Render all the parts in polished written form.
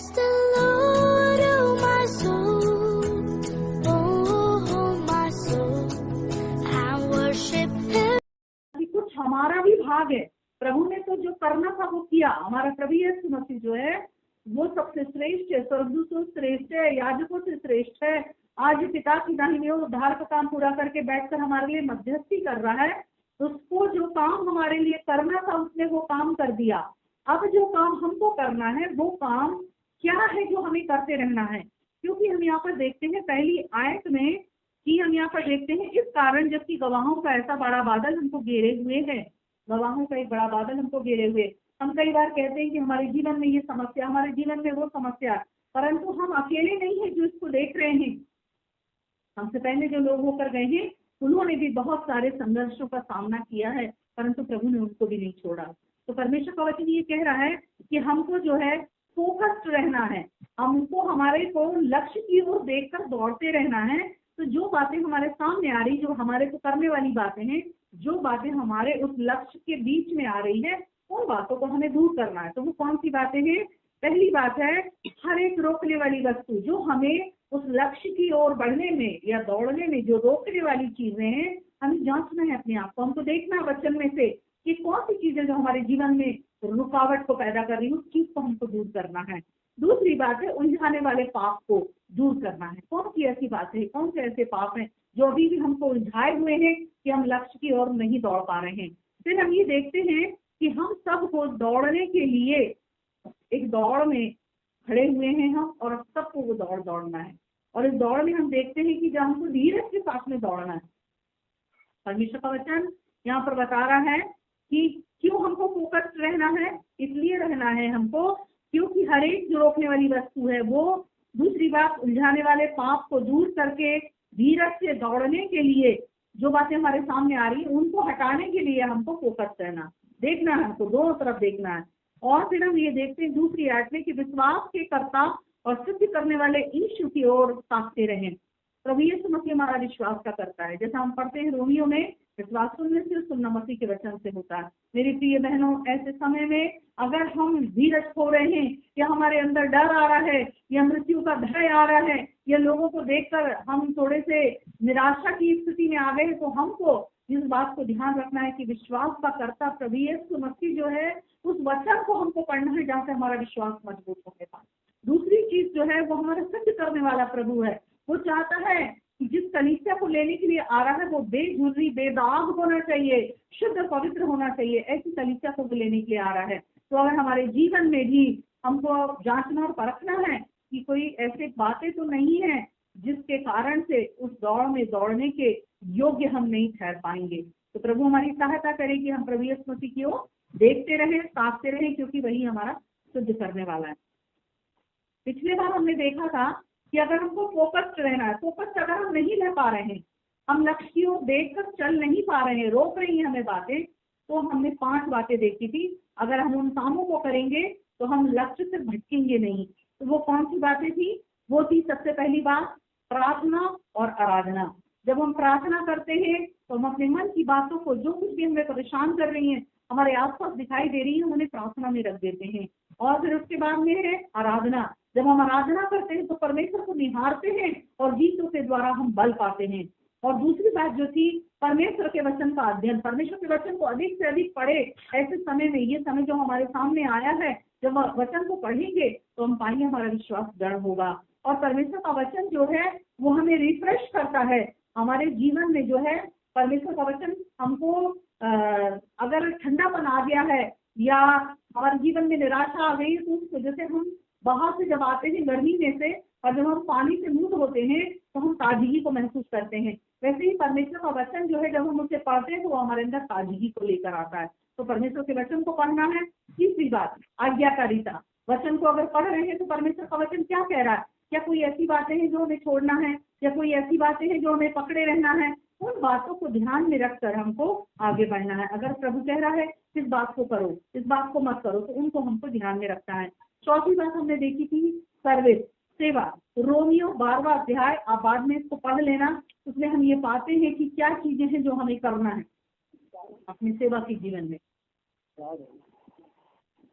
Bless the Lord, oh my soul, oh my soul, and worship Him. कुछ हमारा भी भाग है। प्रभु ने तो जो करना था वो किया। हमारा प्रभु यीशु मसीह जो है वो सबसे श्रेष्ठ है, स्वर्गदूतों से श्रेष्ठ है, याजकों से श्रेष्ठ है। आज पिता की दाहिनी ओर उद्धार का काम पूरा करके बैठकर हमारे लिए मध्यस्थी कर रहा है। उसको जो काम हमारे लिए करना था उसने वो काम कर दिया। अब जो काम हमको करना है वो काम क्या है जो हमें करते रहना है। क्योंकि हम यहाँ पर देखते हैं पहली आयत में कि हम यहाँ पर देखते हैं इस कारण जबकि गवाहों का ऐसा बड़ा बादल हमको घेरे हुए है, गवाहों का एक बड़ा बादल हमको घेरे हुए। हम कई बार कहते हैं कि हमारे जीवन में ये समस्या, हमारे जीवन में वो समस्या, परंतु हम अकेले नहीं है जो इसको देख रहे हैं। हमसे पहले जो लोग होकर गए हैं उन्होंने भी बहुत सारे संघर्षों का सामना किया है, परंतु प्रभु ने उनको भी नहीं छोड़ा। तो परमेश्वर का वचन ये कह रहा है कि हमको जो है फोकस्ड रहना है, हमको हमारे को लक्ष्य की ओर देखकर दौड़ते रहना है। तो जो बातें हमारे सामने आ रही, जो हमारे को करने वाली बातें हैं, जो बातें हमारे उस लक्ष्य के बीच में आ रही है, उन बातों को हमें दूर करना है। तो वो कौन सी बातें हैं? पहली बात है हर एक रोकने वाली वस्तु जो हमें उस लक्ष्य की ओर बढ़ने में या दौड़ने में जो रोकने वाली चीजें हैं, हमें जांचना है अपने आप को। हमको देखना है वचन में से कि कौन सी चीजें जो हमारे जीवन में रुकावट को पैदा कर रही है, उस चीज को हमको दूर करना है। दूसरी बात है उलझाने वाले पाप को दूर करना है। कौन सी ऐसी बातें हैं, कौन से ऐसे पाप हैं जो अभी भी हमको उलझाए हुए हैं कि हम लक्ष्य की ओर नहीं दौड़ पा रहे हैं। फिर हम ये देखते हैं कि हम सबको दौड़ने के लिए एक दौड़ में खड़े हुए हैं हम, और सबको वो दौड़ना है। और इस दौड़ में हम देखते हैं कि जब हमको धीरज के साथ में दौड़ना है। परमेश्वर का वचन यहाँ पर बता रहा है कि क्यों हमको फोकस्ड रहना है। इसलिए रहना है हमको क्योंकि हर एक जो रोकने वाली वस्तु है वो, दूसरी बात उलझाने वाले पाप को दूर करके धीरज से दौड़ने के लिए जो बातें हमारे सामने आ रही है उनको हटाने के लिए हमको फोकस्ड रहना, देखना है, हमको दोनों तरफ देखना है। और फिर हम ये देखते हैं दूसरी आयत में कि विश्वास के कर्ता और सिद्ध करने वाले यीशु की ओर ताकते रहें। प्रभु यीशु मसीह हमारा विश्वास का करता है। जैसा हम पढ़ते हैं रोमियो में, विश्वास सुनने से सुनना मसीह के वचन से होता है। मेरी प्रिय बहनों, ऐसे समय में अगर हम धीरज खो रहे हैं या हमारे अंदर डर आ रहा है या मृत्यु का भय आ रहा है या लोगों को देखकर हम थोड़े से निराशा की स्थिति में आ गए हैं, तो हमको इस बात को ध्यान रखना है कि विश्वास का कर्ता प्रभु यीशु मसीह जो है उस वचन को हमको पढ़ना है जहाँ से हमारा विश्वास मजबूत होगा। दूसरी चीज जो है वो हमारा सिद्ध करने वाला प्रभु है। वो चाहता है कि जिस कलीसिया को लेने के लिए आ रहा है वो बेझुर्री बेदाग होना चाहिए, शुद्ध पवित्र होना चाहिए। ऐसी कलीसिया को लेने के लिए आ रहा है। तो अगर हमारे जीवन में भी हमको जांचना और परखना है कि कोई ऐसी बातें तो नहीं है जिसके कारण से उस दौड़ में दौड़ने के योग्य हम नहीं ठहर पाएंगे, तो प्रभु हमारी सहायता करे कि हम प्रभु यीशु मसीह की ओर देखते रहें, ताकते रहें, क्योंकि वही हमारा शुद्ध करने वाला है। पिछले बार हमने देखा था कि अगर हमको फोकस्ड रहना है, फोकस्ड अगर हम नहीं रह पा रहे हैं, हम लक्ष्य की ओर देखकर चल नहीं पा रहे हैं, रोक रही हैं हमें बातें, तो हमने 5 बातें देखी थी। अगर हम उन कामों को करेंगे तो हम लक्ष्य से भटकेंगे नहीं। तो वो कौन सी बातें थी? वो थी सबसे पहली बात प्रार्थना और आराधना। जब हम प्रार्थना करते हैं तो हम अपने मन की बातों को, जो कुछ भी हमें परेशान कर रही हैं, हमारे आसपास दिखाई दे रही है, उन्हें प्रार्थना में रख देते हैं। और फिर उसके बाद में है आराधना। जब हम आराधना करते हैं तो परमेश्वर को निहारते हैं और गीतों के द्वारा हम बल पाते हैं। और दूसरी बात जो थी परमेश्वर के वचन का अध्ययन, परमेश्वर के वचन को अधिक से अधिक पढ़े। ऐसे समय में, ये समय जो हमारे सामने आया है, जब वचन को पढ़ेंगे तो हम पाएंगे हमारा विश्वास दृढ़ होगा। और परमेश्वर का वचन जो है वो हमें रिफ्रेश करता है। हमारे जीवन में जो है परमेश्वर का वचन हमको अगर ठंडापन आ गया है या हमारे जीवन में निराशा आ गई है, तो उस वजह से हम बाहर से जब आते हैं गर्मी में से, और जब हम पानी से मुक्त होते हैं तो हम ताजगी को महसूस करते हैं। वैसे ही परमेश्वर का वचन जो है जब हम उसे पढ़ते हैं तो वो हमारे अंदर ताजगी को लेकर आता है। तो परमेश्वर के वचन को पढ़ना है। तीसरी बात आज्ञाकारिता। वचन को अगर पढ़ रहे हैं तो परमेश्वर का वचन क्या कह रहा है, क्या कोई ऐसी बातें हैं जो हमें छोड़ना है, या कोई ऐसी बातें हैं जो हमें पकड़े रहना है। उन बातों को ध्यान में रखकर हमको आगे बढ़ना है। अगर प्रभु कह रहा है इस बात को करो, इस बात को मत करो, तो उनको हमको ध्यान में रखना है। चौथी बात हमने देखी थी सर्विस, सेवा। रोमियो 12वां अध्याय, आप बाद में इसको पढ़ लेना। उसमें हम ये पाते हैं कि क्या चीजें हैं जो हमें करना है अपनी सेवा के जीवन में।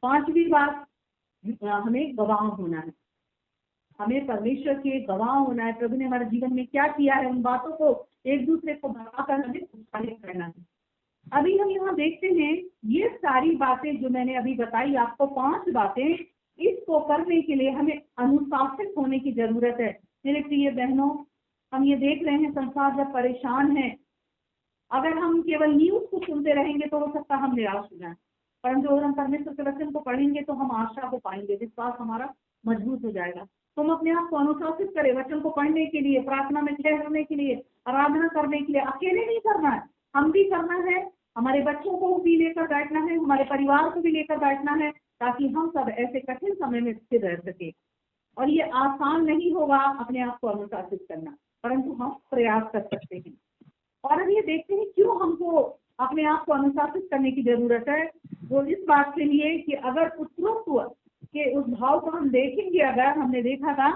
5वीं बात हमें गवाह होना है, हमें परमेश्वर के गवाह होना है। प्रभु ने हमारे जीवन में क्या किया है, उन बातों को एक दूसरे को बताकर हमें उत्साहित करना है। अभी हम यहाँ देखते हैं ये सारी बातें जो मैंने अभी बताई आपको, 5 बातें, इसको करने के लिए हमें अनुशासित होने की जरूरत है। मेरे प्रिय बहनों, हम ये देख रहे हैं संसार जब परेशान है, अगर हम केवल न्यूज को सुनते रहेंगे तो हो सकता है हम निराश हो जाएं, परंतु अगर हम परमेश्वर के वचन को पढ़ेंगे तो हम आशा को पाएंगे, विश्वास हमारा मजबूत हो जाएगा। तो हम अपने आप को अनुशासित करें वचन को पढ़ने के लिए, प्रार्थना में ठहरने के लिए, आराधना करने के लिए। अकेले नहीं करना है, हम भी करना है, हमारे बच्चों को भी लेकर बैठना है, हमारे परिवार को भी लेकर बैठना है, ताकि हम सब ऐसे कठिन समय में स्थिर रह सके। और ये आसान नहीं होगा अपने आप को अनुशासित करना, परंतु हम प्रयास कर सकते हैं। और अब ये देखते हैं क्यों हमको अपने आप को अनुशासित करने की जरूरत है। वो इस बात के लिए कि अगर पुत्रत्व के उस भाव को हम देखेंगे, अगर हमने देखा था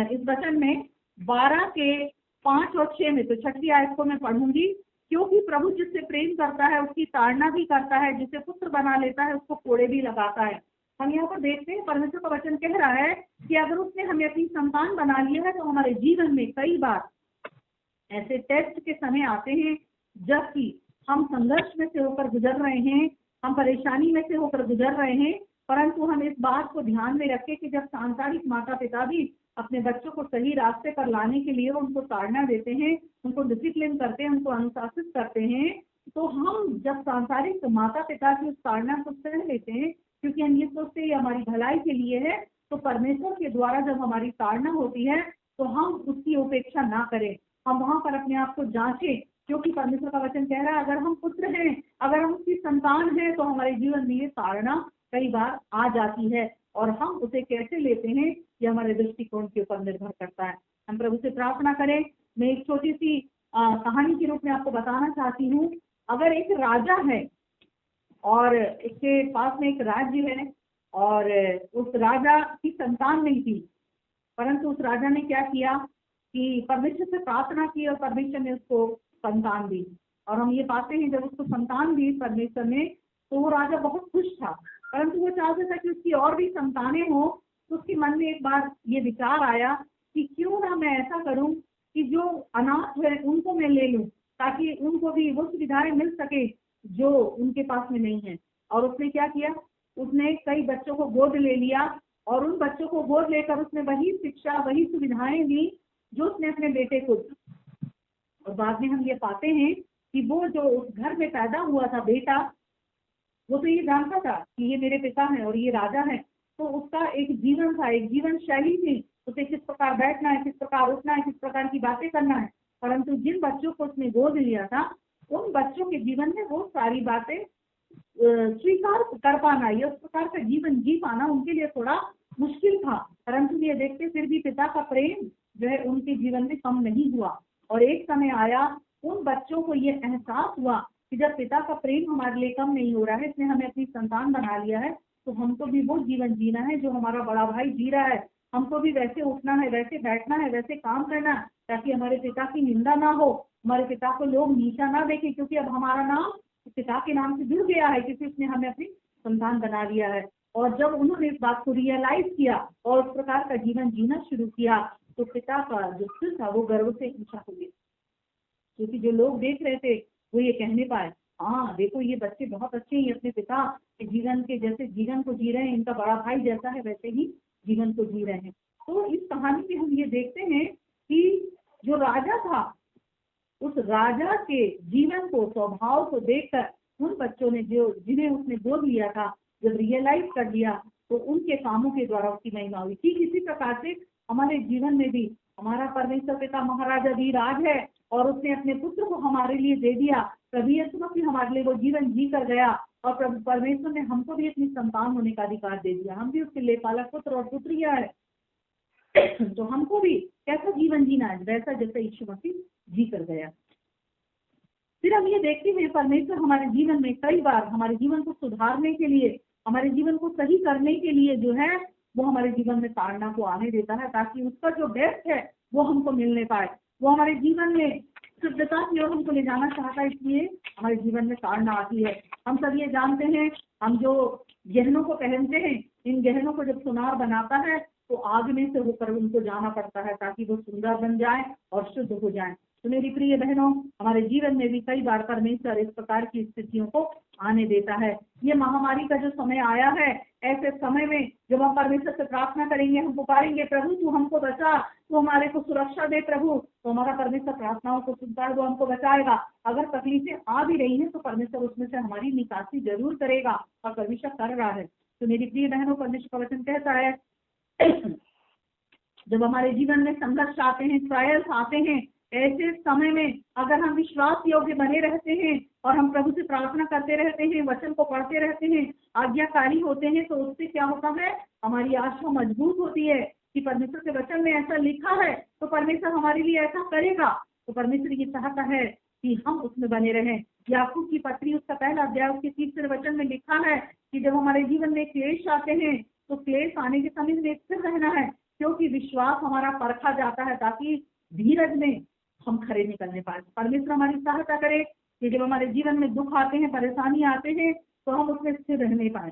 इस वचन में 12 के 5 और 6 में, तो 6वीं आयत को मैं पढ़ूंगी। क्योंकि प्रभु जिससे प्रेम करता है उसकी ताड़ना भी करता है, जिसे पुत्र बना लेता है उसको कोड़े भी लगाता है। हम यहाँ पर देखते हैं परमेश्वर का वचन कह रहा है कि अगर उसने हमें अपनी संतान बना लिया है तो हमारे जीवन में कई बार ऐसे टेस्ट के समय आते हैं जबकि हम संघर्ष में से होकर गुजर रहे हैं, हम परेशानी में से होकर गुजर रहे हैं, परंतु हम इस बात को ध्यान में रखें कि जब सांसारिक माता पिता भी अपने बच्चों को सही रास्ते पर लाने के लिए उनको ताड़ना देते हैं, उनको डिसिप्लिन करते हैं, उनको अनुशासित करते हैं, तो हम जब सांसारिक माता पिता की उस ताड़ना को सह लेते हैं, क्योंकि हम ये सोचते हैं हमारी भलाई के लिए है, तो परमेश्वर के द्वारा जब हमारी ताड़ना होती है तो हम उसकी उपेक्षा ना करें, हम वहां पर अपने आप को जांचें। क्योंकि परमेश्वर का वचन कह रहा है अगर हम पुत्र हैं, अगर हम उसकी संतान हैं, तो हमारे जीवन में ये ताड़ना कई बार आ जाती है, और हम उसे कैसे लेते हैं ये हमारे दृष्टिकोण के ऊपर निर्भर करता है। हम प्रभु से प्रार्थना करें। मैं एक छोटी सी कहानी के रूप में आपको बताना चाहती हूँ। अगर एक राजा है और इसके पास में एक राज्य है, और उस राजा की संतान नहीं थी, परंतु उस राजा ने क्या किया कि परमेश्वर से प्रार्थना की और परमेश्वर ने उसको संतान दी। और हम ये पाते हैं जब उसको संतान दी परमेश्वर ने, तो वो राजा बहुत खुश था, परंतु वो चाहता था कि उसकी और भी संतानें हो। तो उसके मन में एक बार ये विचार आया कि क्यों ना मैं ऐसा करूं कि जो अनाथ है उनको मैं ले लूं, ताकि उनको भी वो सुविधाएं मिल सके जो उनके पास में नहीं है। और उसने क्या किया, उसने कई बच्चों को गोद ले लिया, और उन बच्चों को गोद लेकर उसने वही शिक्षा, वही सुविधाएं दी जो उसने अपने बेटे को दी। और बाद में हम ये पाते हैं कि वो जो उस घर में पैदा हुआ था बेटा, वो तो ये जानता था कि ये मेरे पिता हैं और ये राजा हैं, तो उसका एक जीवन था, एक जीवन शैली थी, उसे किस प्रकार बैठना है, किस प्रकार उठना है, किस प्रकार की बातें करना है। परंतु जिन बच्चों को उसने गोद लिया था, उन बच्चों के जीवन में वो सारी बातें स्वीकार कर पाना, ये उस प्रकार का जीवन जी पाना उनके लिए थोड़ा मुश्किल था। परंतु ये देखते फिर भी पिता का प्रेम जो है उनके जीवन में कम नहीं हुआ। और एक समय आया, उन बच्चों को ये एहसास हुआ कि जब पिता का प्रेम हमारे लिए कम नहीं हो रहा है, इसने हमें अपनी संतान बना लिया है, तो हमको भी वो जीवन जीना है जो हमारा बड़ा भाई जी रहा है। हमको भी वैसे उठना है, वैसे बैठना है, वैसे काम करना है, ताकि हमारे पिता की निंदा ना हो, हमारे पिता को लोग नीचा ना देखें, क्योंकि अब हमारा नाम पिता के नाम से जुड़ गया है, क्योंकि उसने हमें अपनी संतान बना लिया है। और जब उन्होंने इस बात को रियलाइज किया और उस प्रकार का जीवन जीना शुरू किया, तो पिता का जो सिर था वो गर्व से ऊंचा हो गया, क्योंकि जो लोग देख रहे थे वो ये कहने पाए, हाँ देखो ये बच्चे बहुत अच्छे हैं, अपने पिता के जीवन के जैसे जीवन को जी रहे हैं, इनका बड़ा भाई जैसा है वैसे ही जीवन को जी रहे हैं। तो इस कहानी में हम ये देखते हैं कि जो राजा था, उस राजा के जीवन को, स्वभाव को देखकर उन बच्चों ने जो जिन्हें उसने गोद लिया था, जब रियलाइज कर लिया, तो उनके कामों के द्वारा उसकी महिमा हुई। ठीक इसी प्रकार से हमारे जीवन में भी हमारा परमेश्वर पिता महाराजा धीराज है, और उसने अपने पुत्र को हमारे लिए दे दिया। प्रभु यीशु मसीह हमारे लिए वो जीवन जी कर गया, और प्रभु परमेश्वर ने हमको भी अपनी संतान होने का अधिकार दे दिया। हम भी उसके लेपालक पुत्र और पुत्रियां है। तो हमको भी कैसा जीवन जीना है, वैसा जैसा यीशु मसीह जी कर गया। फिर हम ये देखते हैं परमेश्वर हमारे जीवन में कई बार हमारे जीवन को सुधारने के लिए, हमारे जीवन को सही करने के लिए जो है वो हमारे जीवन में ताड़ना को आने देता है, ताकि उसका जो बेस्ट है वो हमको मिलने पाए। वो हमारे जीवन में शुद्धता की ओर हमको ले जाना चाहता है, इसलिए हमारे जीवन में ताड़ना आती है। हम सब ये जानते हैं, हम जो गहनों को पहनते हैं इन गहनों को जब सुनार बनाता है तो आग में से होकर उनको जाना पड़ता है ताकि वो सुंदर बन जाए और शुद्ध हो जाए। तो मेरी प्रिय बहनों, हमारे जीवन में भी कई बार परमेश्वर इस प्रकार की स्थितियों को आने देता है। ये महामारी का जो समय आया है, ऐसे समय में जब हम परमेश्वर से प्रार्थना करेंगे, हम पुकारेंगे, प्रभु तू हमको बचा, तू हमारे को सुरक्षा दे प्रभु, तो हमारा परमेश्वर प्रार्थनाओं को सुनता है, वो हमको बचाएगा। अगर तकलीफें आ भी रही हैं तो परमेश्वर उसमें से हमारी निकासी जरूर करेगा और परमेश्वर कर रहा है। तो मेरी प्रिय बहनों, परमेश्वर का वचन कहता है जब हमारे जीवन में संघर्ष आते हैं, ट्रायल्स आते हैं, ऐसे समय में अगर हम विश्वास योग्य बने रहते हैं और हम प्रभु से प्रार्थना करते रहते हैं, वचन को पढ़ते रहते हैं, आज्ञाकारी होते हैं, तो उससे क्या होता है, हमारी आशा मजबूत होती है कि परमेश्वर के वचन में ऐसा लिखा है तो परमेश्वर हमारे लिए ऐसा करेगा। तो परमेश्वर की चाहता है कि हम उसमें बने रहें। याकूब की पत्री उसका पहला अध्याय उसके 3 वचन में लिखा है कि जब हमारे जीवन में क्लेश आते हैं तो क्लेश आने के समय में स्थिर रहना है, क्योंकि विश्वास हमारा परखा जाता है ताकि धीरज में हम खड़े निकलने पाए। परमेश्वर हमारी सहायता करे कि जब हमारे जीवन में दुख आते हैं, परेशानी आते हैं, तो हम उसमें स्थिर रहने पाए।